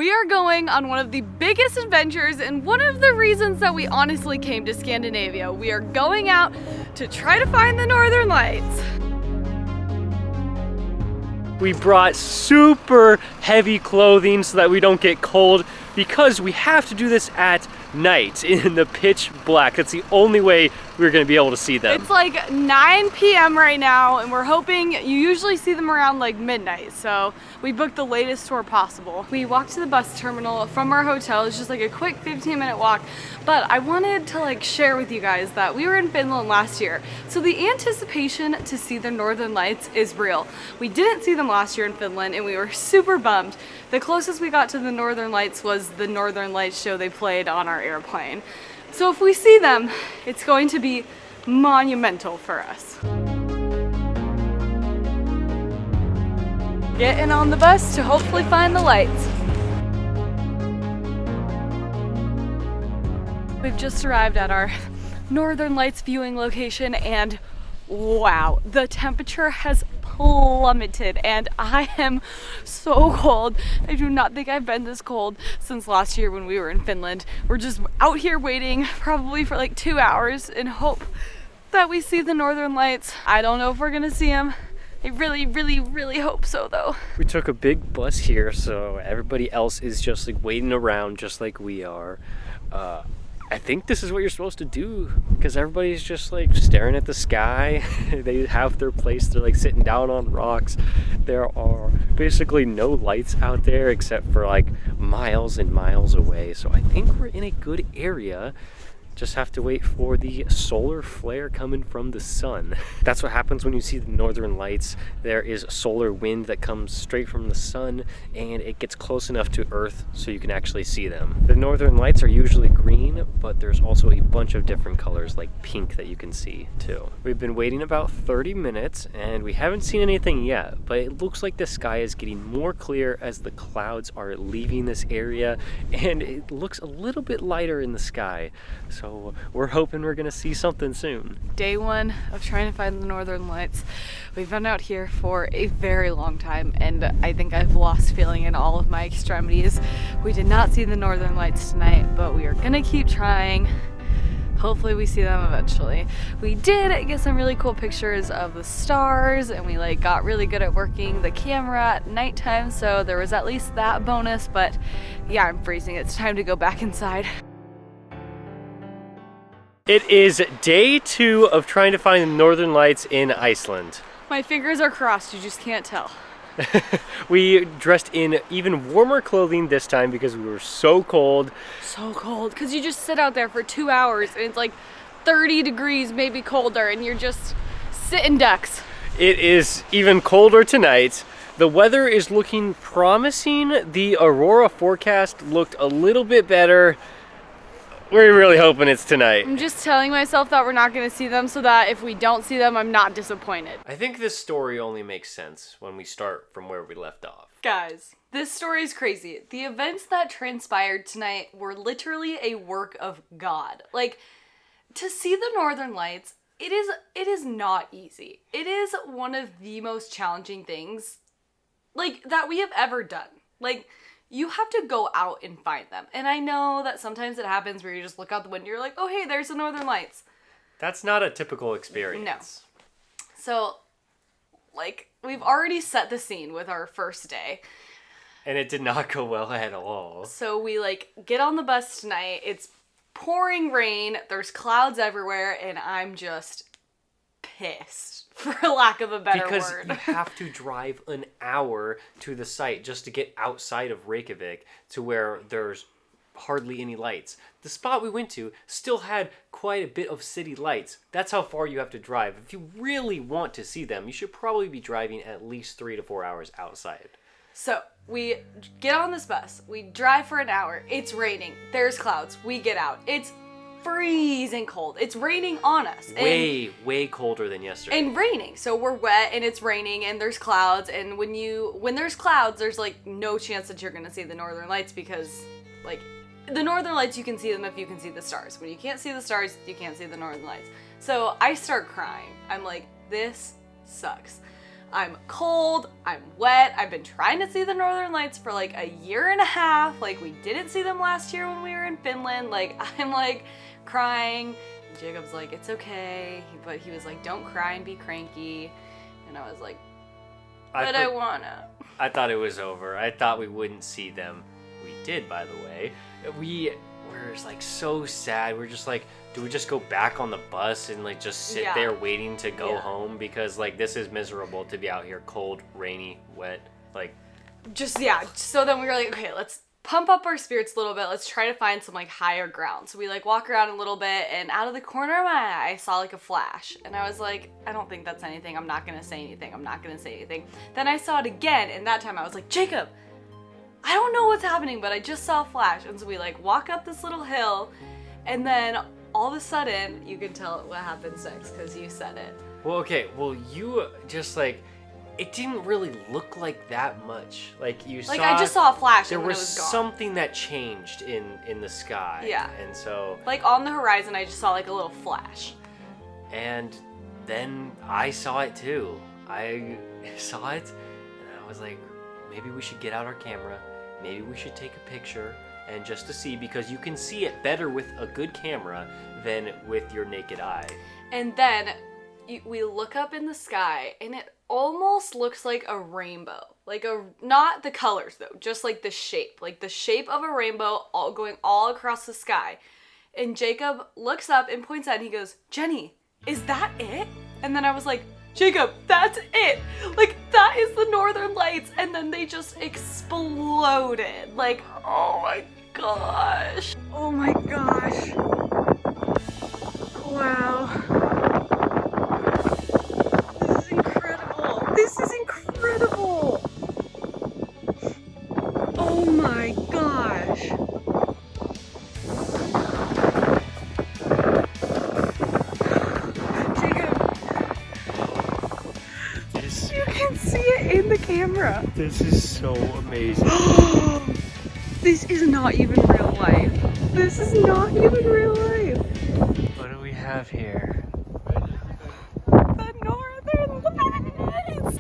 We are going on one of the biggest adventures and one of the reasons that we honestly came to Scandinavia. We are going out to try to find the Northern Lights. We brought super heavy clothing so that we don't get cold because we have to do this at night in the pitch black. That's the only way we're gonna be able to see them. It's like 9 p.m. right now and we're hoping, you usually see them around like midnight, so we booked the latest tour possible. We walked to the bus terminal from our hotel. It's just like a quick 15-minute walk, but I wanted to like share with you guys that we were in Finland last year, so the anticipation to see the Northern Lights is real. We didn't see them last year in Finland and we were super bummed. The closest we got to the Northern Lights was the Northern Lights show they played on our airplane. So if we see them, it's going to be monumental for us. Getting on the bus to hopefully find the lights. We've just arrived at our Northern Lights viewing location and wow, the temperature has plummeted and I am so cold. I do not think I've been this cold since last year when we were in Finland. We're just out here waiting probably for like 2 hours in hope that we see the Northern Lights. I don't know if we're gonna see them. I really hope so though. We took a big bus here, so everybody else is just like waiting around just like we are. I think this is what you're supposed to do because everybody's just like staring at the sky. They have their place, they're like sitting down on rocks. There are basically no lights out there except for like miles and miles away. So I think we're in a good area. Just have to wait for the solar flare coming from the sun. That's what happens when you see the Northern Lights. There is solar wind that comes straight from the sun and it gets close enough to Earth so you can actually see them. The Northern Lights are usually green, but there's also a bunch of different colors like pink that you can see too. We've been waiting about 30 minutes and we haven't seen anything yet, but it looks like the sky is getting more clear as the clouds are leaving this area and it looks a little bit lighter in the sky. So we're hoping we're gonna see something soon. Day one of trying to find the Northern Lights. We've been out here for a very long time and I think I've lost feeling in all of my extremities. We did not see the Northern Lights tonight, but we are gonna keep trying. Hopefully we see them eventually. We did get some really cool pictures of the stars and we like got really good at working the camera at nighttime, so there was at least that bonus, but yeah, I'm freezing. It's time to go back inside. It is day 2 of trying to find the Northern Lights in Iceland. My fingers are crossed, you just can't tell. We dressed in even warmer clothing this time because we were so cold. So cold, because you just sit out there for 2 hours and it's like 30 degrees, maybe colder, and you're just sitting ducks. It is even colder tonight. The weather is looking promising. The Aurora forecast looked a little bit better. We're really hoping it's tonight. I'm just telling myself that we're not going to see them so that if we don't see them, I'm not disappointed. I think this story only makes sense when we start from where we left off. Guys, this story is crazy. The events that transpired tonight were literally a work of God. Like, to see the Northern Lights, it is not easy. It is one of the most challenging things, like, that we have ever done. Like, you have to go out and find them. And I know that sometimes it happens where you just look out the window, you're like, oh hey, there's the Northern Lights. That's not a typical experience. No. So, like, we've already set the scene with our first day. And it did not go well at all. So we, like, get on the bus tonight, it's pouring rain, there's clouds everywhere, and I'm just pissed, for lack of a better word. Because you have to drive an hour to the site just to get outside of Reykjavik to where there's hardly any lights. The spot we went to still had quite a bit of city lights. That's how far you have to drive. If you really want to see them, you should probably be driving at least 3 to 4 hours outside. So we get on this bus, we drive for an hour, it's raining, there's clouds, we get out, it's freezing cold. It's raining on us. Way colder than yesterday. And raining. So we're wet and it's raining and there's clouds, and when there's clouds, there's like no chance that you're gonna see the Northern Lights because like the Northern Lights, you can see them if you can see the stars. When you can't see the stars, you can't see the Northern Lights. So I start crying. I'm like, this sucks. I'm cold, I'm wet, I've been trying to see the Northern Lights for like a year and a half. Like, we didn't see them last year when we were in Finland. Like, I'm like crying. Jacob's like, it's okay. But he was like, don't cry and be cranky. And I was like, but I wanna. I thought it was over. I thought we wouldn't see them. We did, by the way. We were like so sad. We're just like, do we just go back on the bus and like just sit there waiting to go home? Because like this is miserable to be out here cold, rainy, wet. Like, so then we were like, okay, let's pump up our spirits a little bit. Let's try to find some like higher ground. So we like walk around a little bit, and out of the corner of my eye I saw like a flash, and I was like, I don't think that's anything. I'm not gonna say anything. Then I saw it again, and that time I was like, Jacob, I don't know what's happening, but I just saw a flash. And so we like walk up this little hill, and then all of a sudden, you can tell what happens next because you said it. Well, okay. Well, you just like, it didn't really look like that much. Like you saw. Like I just saw a flash. There and then was it was gone. something that changed in the sky. Yeah. And so. Like on the horizon, I just saw like a little flash. And then I saw it too. I saw it, and I was like, maybe we should get out our camera. Maybe we should take a picture. And just to see, because you can see it better with a good camera than with your naked eye. And then we look up in the sky, and it almost looks like a rainbow. Like not the colors though, just like the shape. Like the shape of a rainbow going all across the sky. And Jacob looks up and points at it, and he goes, Jenny, is that it? And then I was like, Jacob, that's it. Like, that is the Northern Lights. And then they just exploded. Like, oh my gosh. Oh my gosh. Wow. This is incredible. This is incredible. Oh my gosh. In the camera. This is so amazing. This is not even real life. This is not even real life. What do we have here? The Northern Lights.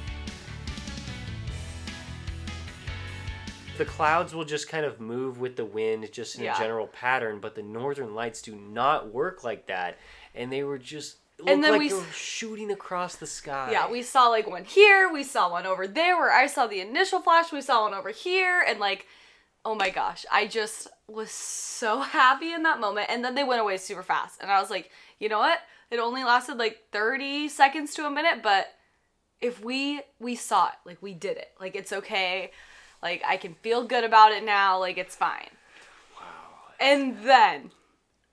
The clouds will just kind of move with the wind just in a general pattern, but the Northern Lights do not work like that. And they were just looked like they were shooting across the sky. Yeah, we saw like one here, we saw one over there where I saw the initial flash, we saw one over here, and like, oh my gosh, I just was so happy in that moment. And then they went away super fast, and I was like, you know what? It only lasted like 30 seconds to a minute, but if we saw it, like we did it, like it's okay, like I can feel good about it now, like it's fine. Wow. And then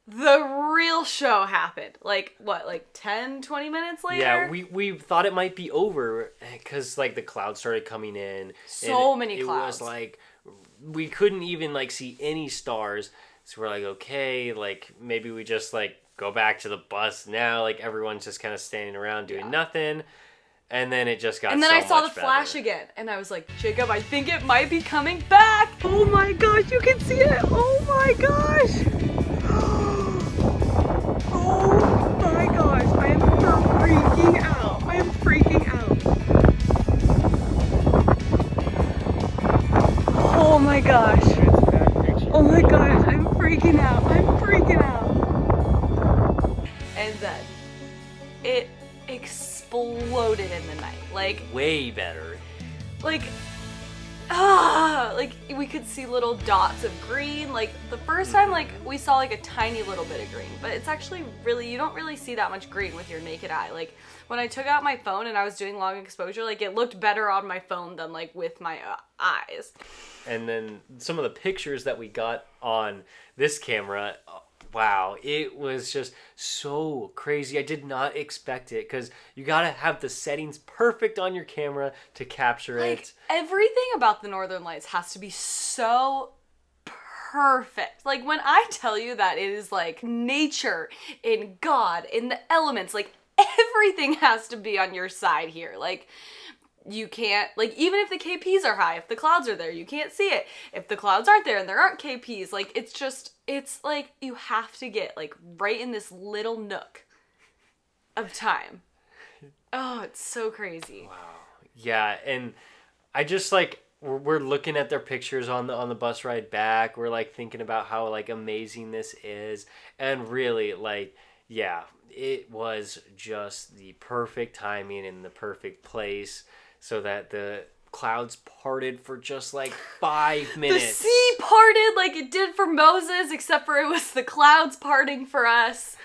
the real show happened. Like, what, like 10, 20 minutes later? Yeah, we thought it might be over because, like, the clouds started coming in. So many clouds. It was, like, we couldn't even, like, see any stars. So we're like, okay, like, maybe we just, like, go back to the bus now. Like, everyone's just kind of standing around doing nothing. And then it just got And then so I saw much the flash again. And I was like, Jacob, I think it might be coming back. Oh my gosh, you can see it. Oh my gosh. Oh my gosh, I am freaking out. I am freaking out. Oh my gosh. Oh my gosh, I'm freaking out. I'm freaking out. And then it exploded in the night. Like, way better. Like we could see little dots of green. Like the first time, like we saw like a tiny little bit of green, but it's actually really, you don't really see that much green with your naked eye. Like when I took out my phone and I was doing long exposure, like it looked better on my phone than like with my eyes. And then some of the pictures that we got on this camera, wow, it was just so crazy. I did not expect it because you gotta have the settings perfect on your camera to capture it. Everything about the Northern Lights has to be so perfect. Like when I tell you that it is like nature, in God, in the elements, like everything has to be on your side here. Like you can't, like even if the KPs are high, if the clouds are there, you can't see it. If the clouds aren't there and there aren't KPs, like it's like you have to get like right in this little nook of time. Oh, it's so crazy. Wow. Yeah, and I just like we're looking at their pictures on the bus ride back. We're like thinking about how like amazing this is, and really like yeah, it was just the perfect timing and the perfect place so that the clouds parted for just like 5 minutes. The sea parted like it did for Moses, except for it was the clouds parting for us.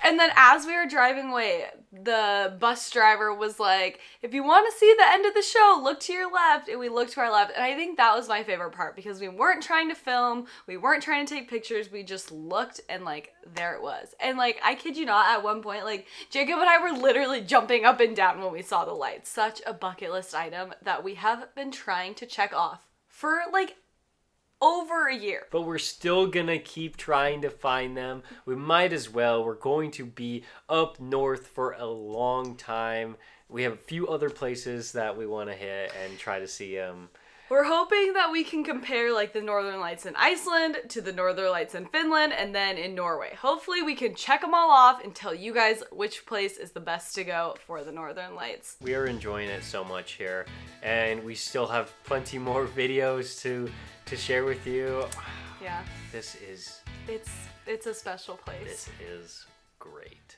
And then as we were driving away, the bus driver was like, if you want to see the end of the show, look to your left. And we looked to our left. And I think that was my favorite part because we weren't trying to film. We weren't trying to take pictures. We just looked and like, there it was. And like, I kid you not, at one point, like Jacob and I were literally jumping up and down when we saw the lights. Such a bucket list item that we have been trying to check off for like over a year. But we're still gonna keep trying to find them. We might as well. We're going to be up north for a long time. We have a few other places that we want to hit and try to see them. We're hoping that we can compare like the Northern Lights in Iceland to the Northern Lights in Finland and then in Norway. Hopefully we can check them all off and tell you guys which place is the best to go for the Northern Lights. We are enjoying it so much here, and we still have plenty more videos to share with you. Yeah. This is... It's a special place. This is great.